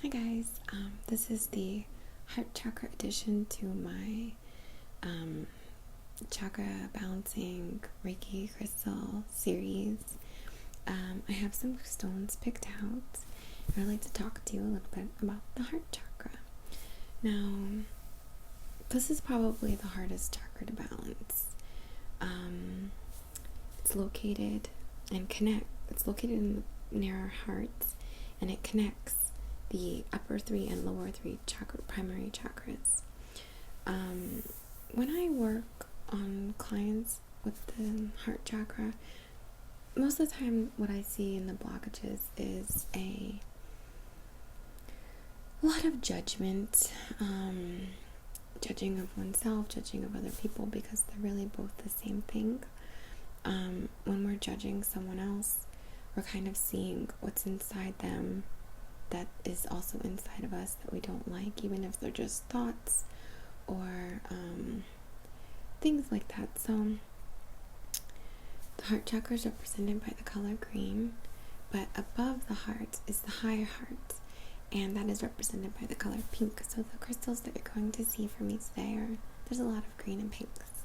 Hi guys, this is the Heart Chakra addition to my Chakra Balancing Reiki Crystal series. I have some stones picked out, and I'd like to talk to you a little bit about the Heart Chakra. Now, this is probably the hardest chakra to balance. It's located near our hearts, and it connects the upper three and lower three primary chakras. When I work on clients with the heart chakra, most of the time what I see in the blockages is a lot of judgment, judging of oneself, judging of other people, because they're really both the same thing. When we're judging someone else, we're kind of seeing what's inside them that is also inside of us that we don't like, even if they're just thoughts or things like that. So the heart chakra is represented by the color green, but above the heart is the higher heart, and that is represented by the color pink. So the crystals that you're going to see from me today there's a lot of green and pinks.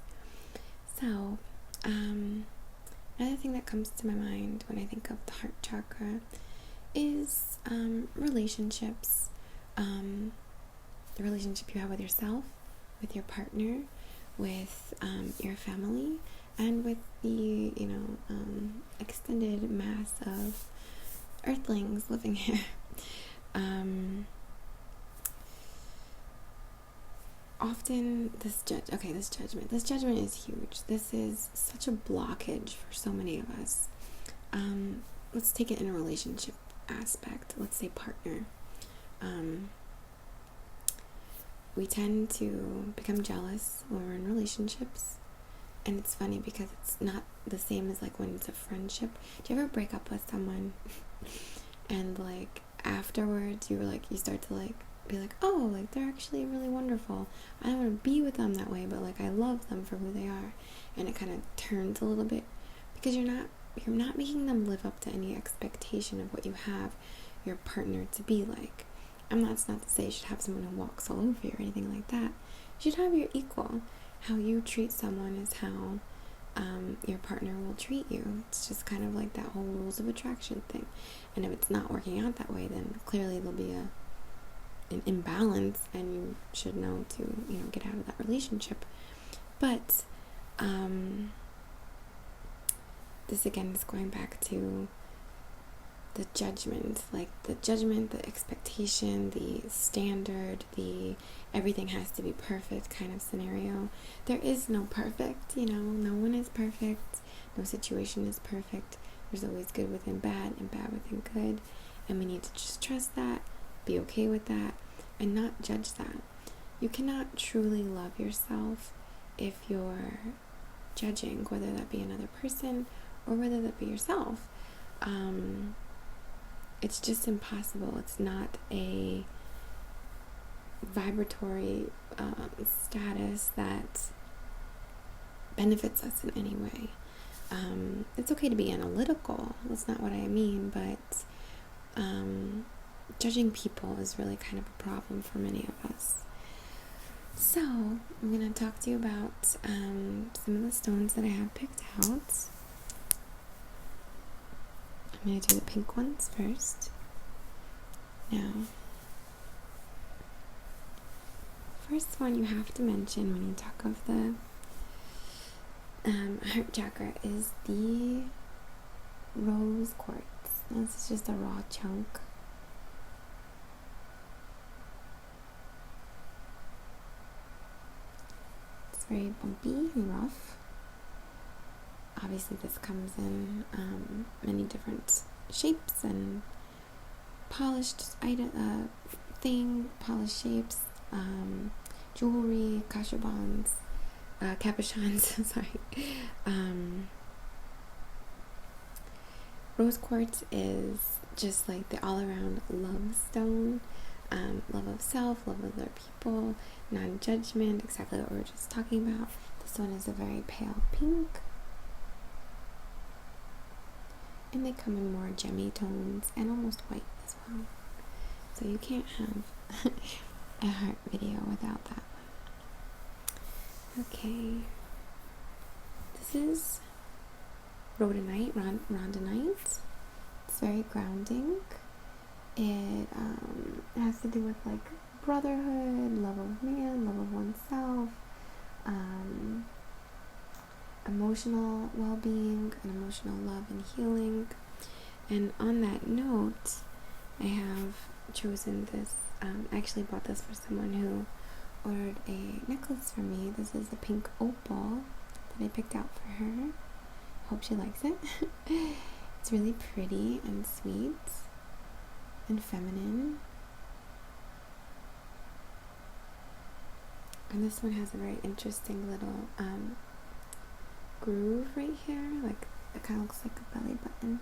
So another thing that comes to my mind when I think of the heart chakra is relationships. The relationship you have with yourself, with your partner, with your family, and with the extended mass of earthlings living here. Often this judgment is huge. This is such a blockage for so many of us. Let's take it in a relationship aspect. Let's say partner. We tend to become jealous when we're in relationships, and it's funny because it's not the same as like when it's a friendship. Do you ever break up with someone and like afterwards you start to be like, oh, like they're actually really wonderful. I don't want to be with them that way, but like I love them for who they are, and it kind of turns a little bit because you're not making them live up to any expectation of what you have your partner to be like. That's not to say you should have someone who walks all over you or anything like that. You should have your equal. How you treat someone is how your partner will treat you. It's just kind of like that whole rules of attraction thing. And if it's not working out that way, then clearly there'll be an imbalance, and you should know to get out of that relationship. But this again is going back to the judgment, the expectation, the standard, the everything has to be perfect kind of scenario. There is no perfect, no one is perfect, no situation is perfect. There's always good within bad and bad within good, and we need to just trust that, be okay with that, and not judge that. You cannot truly love yourself if you're judging, whether that be another person or whether that be yourself. It's just impossible. It's not a vibratory status that benefits us in any way. It's okay to be analytical. That's not what I mean, but judging people is really kind of a problem for many of us. So I'm going to talk to you about some of the stones that I have picked out. I'm going to do the pink ones first. Now, first one you have to mention when you talk of the heart chakra is the rose quartz. Now, this is just a raw chunk. It's very bumpy and rough. Obviously this comes in many different shapes and polished shapes, jewelry, capuchons, sorry. Rose quartz is just like the all-around love stone, love of self, love of other people, non-judgment, exactly what we were just talking about. This one is a very pale pink. And they come in more gemmy tones and almost white as well. So you can't have a heart video without that. Okay. This is rhodonite, rhodonite. It's very grounding. It has to do with like brotherhood, love of man, love of oneself, emotional well-being, and emotional love and healing. And on that note, I have chosen this. I actually bought this for someone who ordered a necklace for me. This is a pink opal that I picked out for her. Hope she likes it. It's really pretty and sweet and feminine. And this one has a very interesting little groove right here. Like, it kind of looks like a belly button.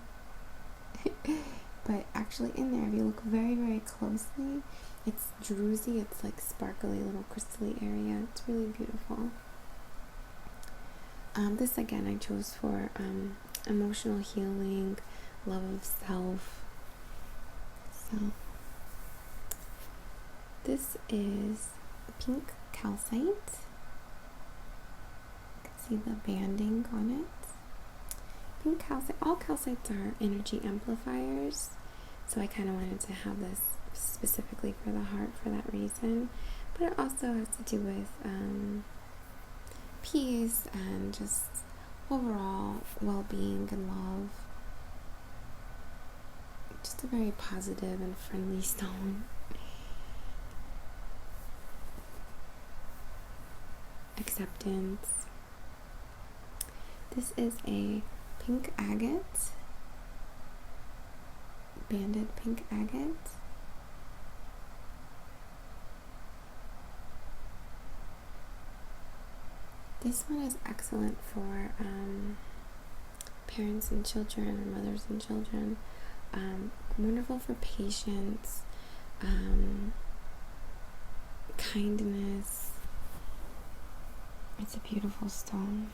But actually in there, if you look very, very closely, it's druzy. It's like sparkly little crystally area. It's really beautiful. This again I chose for emotional healing, love of self. So this is pink calcite. You can see the banding on it. Pink calcite. All calcites are energy amplifiers, so I kind of wanted to have this specifically for the heart for that reason. But it also has to do with peace and just overall well-being and love. Just a very positive and friendly stone. Acceptance. This is a pink agate, banded pink agate. This one is excellent for parents and children, or mothers and children. Wonderful for patience, kindness. It's a beautiful stone.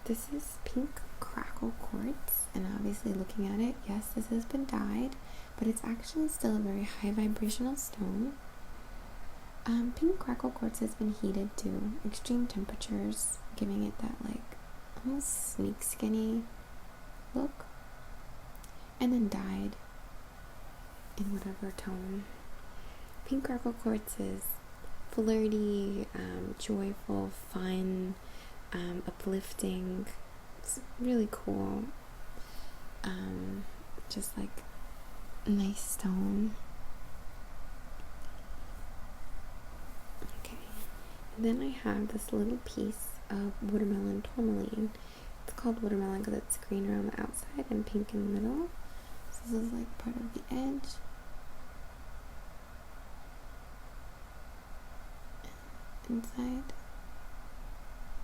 This is pink crackle quartz, and obviously looking at it, yes, this has been dyed, but it's actually still a very high vibrational stone. Pink crackle quartz has been heated to extreme temperatures, giving it that like almost snake skinny look, and then dyed in whatever tone. Pink crackle quartz is flirty, joyful, fun, uplifting. It's really cool. Just like a nice stone. Okay, and then I have this little piece of watermelon tourmaline. It's called watermelon because it's green around the outside and pink in the middle. So this is like part of the edge. Inside,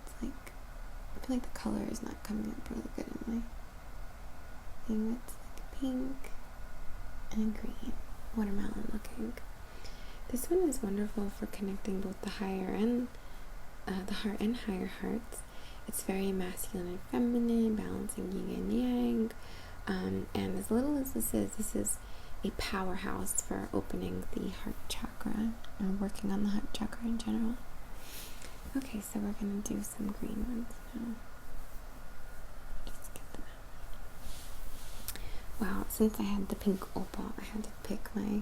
it's like, I feel like the color is not coming up really good in my thing. It's like pink and green, watermelon looking. This one is wonderful for connecting both the higher and the heart and higher hearts. It's very masculine and feminine, balancing yin and yang. And as little as this is a powerhouse for opening the heart chakra and working on the heart chakra in general. Okay, so we're going to do some green ones now. Just get them out. Wow, since I had the pink opal, I had to pick my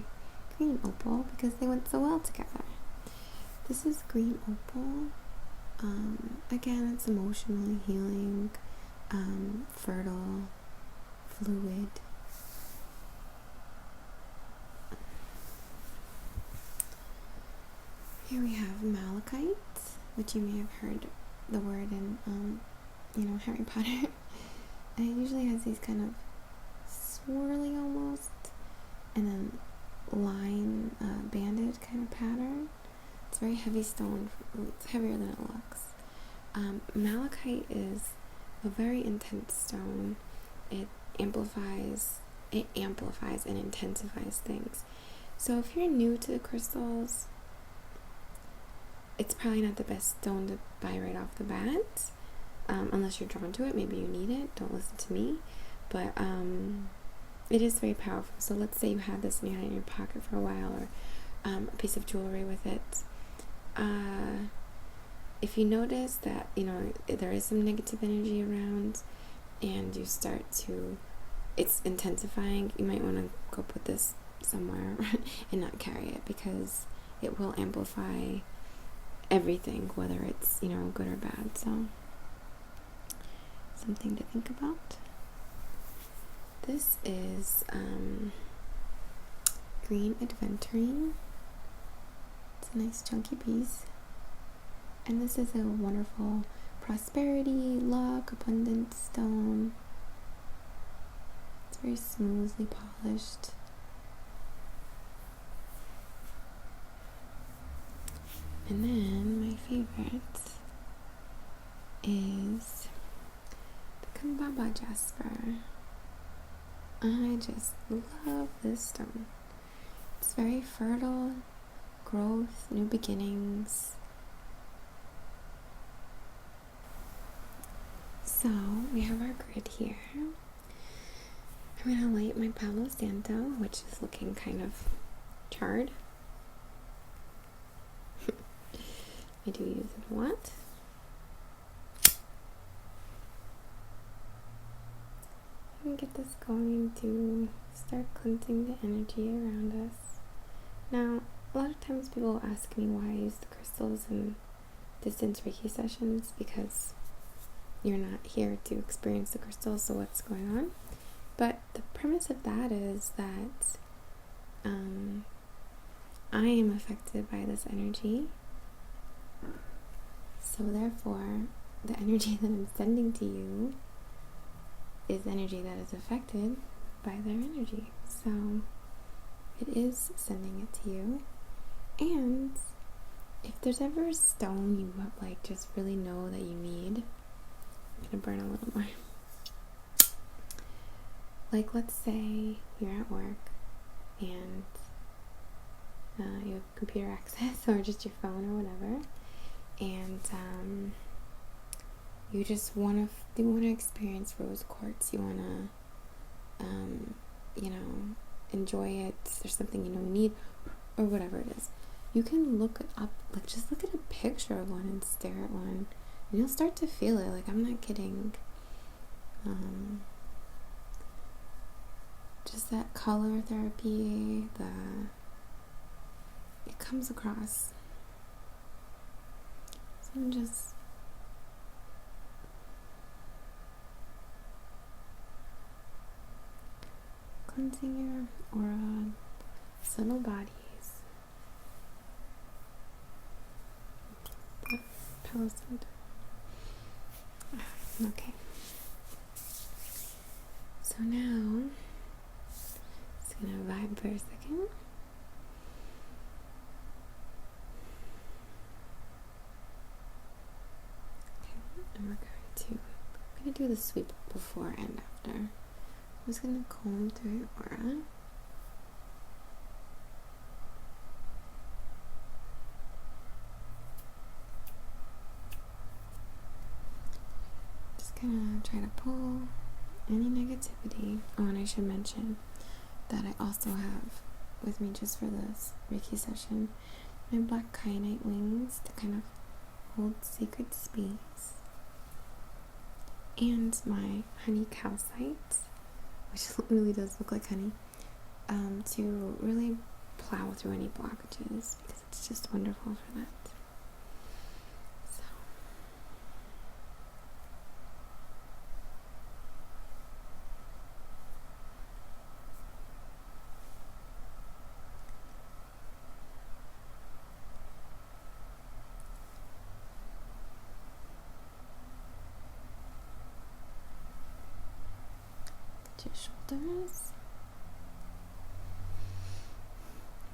green opal because they went so well together. This is green opal. Again, it's emotionally healing, fertile, fluid. Here we have malachite, which you may have heard the word in, Harry Potter. And it usually has these kind of swirly almost, and then line banded kind of pattern. It's a very heavy stone. It's heavier than it looks. Malachite is a very intense stone. It amplifies and intensifies things. So if you're new to the crystals, it's probably not the best stone to buy right off the bat, unless you're drawn to it. Maybe you need it. Don't listen to me. But it is very powerful. So let's say you had this and you had it in your pocket for a while, or a piece of jewelry with it. If you notice that, there is some negative energy around and you start to, it's intensifying, you might want to go put this somewhere and not carry it, because it will amplify everything, whether it's, good or bad. So, something to think about. This is green adventurine. It's a nice chunky piece. And this is a wonderful prosperity, luck, abundance stone. It's very smoothly polished. And then my favorite is the Kambaba jasper. I just love this stone. It's very fertile, growth, new beginnings. So we have our grid here. I'm going to light my Palo Santo, which is looking kind of charred. I do use it a lot. And get this going to start cleansing the energy around us. Now, a lot of times people ask me why I use the crystals in distance Reiki sessions, because you're not here to experience the crystals, so what's going on? But the premise of that is that I am affected by this energy. So therefore, the energy that I'm sending to you is energy that is affected by their energy. So it is sending it to you. And if there's ever a stone you just really know that you need, I'm gonna burn a little more. Let's say you're at work and you have computer access or just your phone or whatever, and you just want to experience rose quartz. You want to enjoy it. There's something you need, or whatever it is. You can look it up. Just look at a picture of one and stare at one, and you'll start to feel it. I'm not kidding. Just that color therapy, it comes across. So I'm just cleansing your aura, subtle bodies. Palo Santo. Okay. So now, just gonna vibe for a second. Okay, and we're going to do the sweep before and after. I'm just gonna comb through your aura. Just gonna try to pull any negativity. Oh, and I should mention that I also have with me, just for this Reiki session, my black kyanite wings to kind of hold sacred space, and my honey calcite, which really does look like honey, to really plow through any blockages, because it's just wonderful for that. So your shoulders.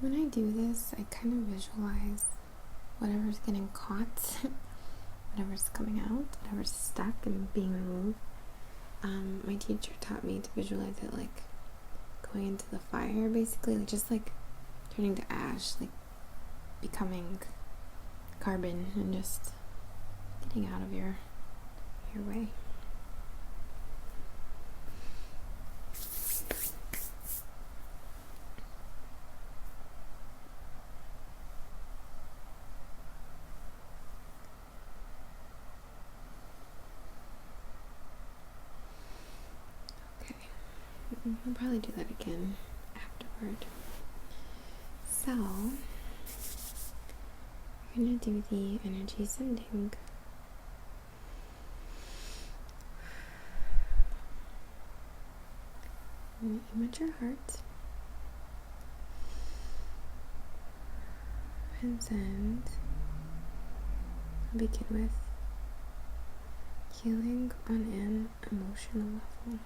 When I do this, I kind of visualize whatever's getting caught, whatever's coming out, whatever's stuck and being removed. My teacher taught me to visualize it like going into the fire, basically, just turning to ash, becoming carbon and just getting out of your way. I'll probably do that again afterward. So, we're going to do the energy sending. Aim at your heart and send. I'll begin with healing on an emotional level.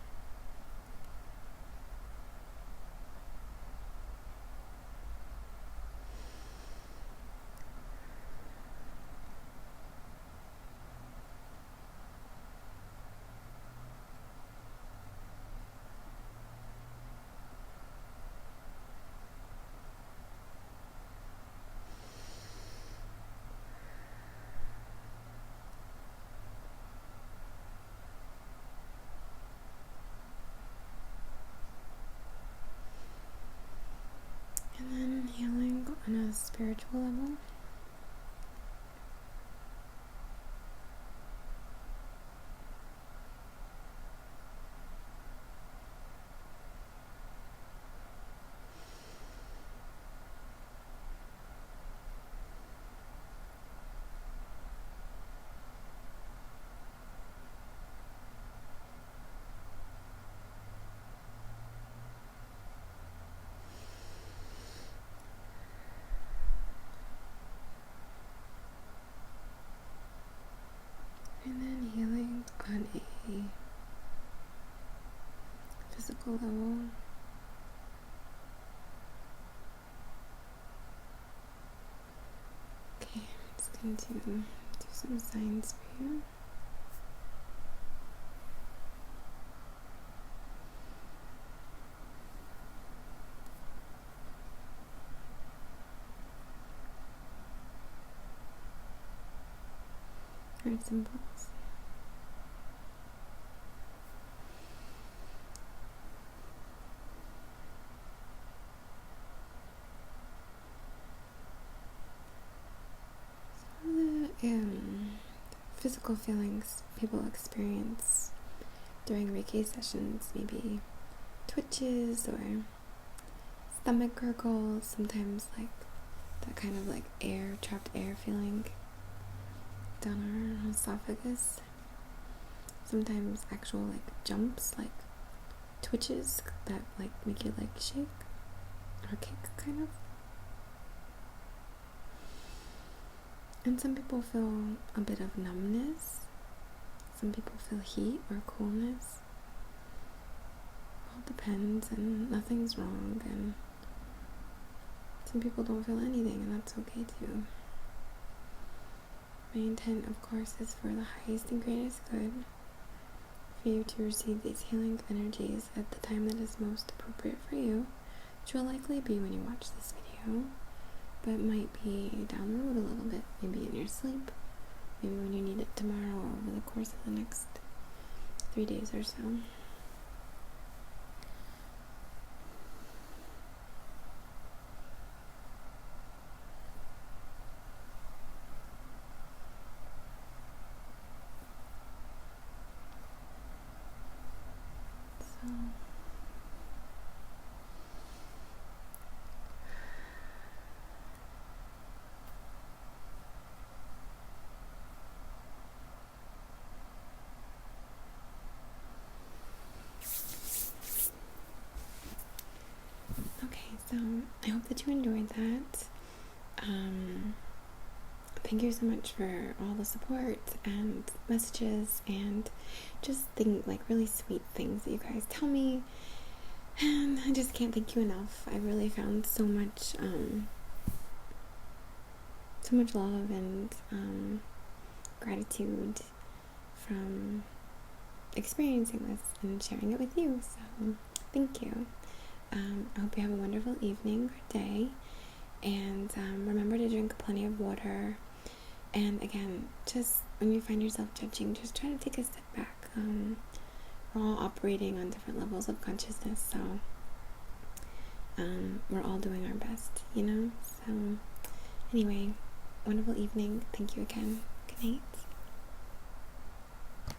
And then healing on a spiritual level. And then healing on a physical level. Okay, I'm just going to do some signs for you. Heart symbols. The physical feelings people experience during Reiki sessions, maybe twitches or stomach gurgles, sometimes like that kind of like trapped air feeling down our esophagus, sometimes actual like jumps, like twitches that like make your leg shake or kick kind of. And some people feel a bit of numbness. Some people feel heat or coolness. All depends, and nothing's wrong, and some people don't feel anything, and that's okay too. My intent, of course, is for the highest and greatest good, for you to receive these healing energies at the time that is most appropriate for you, which will likely be when you watch this video, but it might be down the road a little bit, maybe in your sleep, maybe when you need it tomorrow or over the course of the next 3 days or so. So I hope that you enjoyed that. Thank you so much for all the support and messages and just really sweet things that you guys tell me. And I just can't thank you enough. I really found so much love and gratitude from experiencing this and sharing it with you. So thank you. I hope you have a wonderful evening or day, and remember to drink plenty of water. And again, just when you find yourself judging, just try to take a step back. We're all operating on different levels of consciousness, so we're all doing our best, So anyway, wonderful evening. Thank you again. Good night.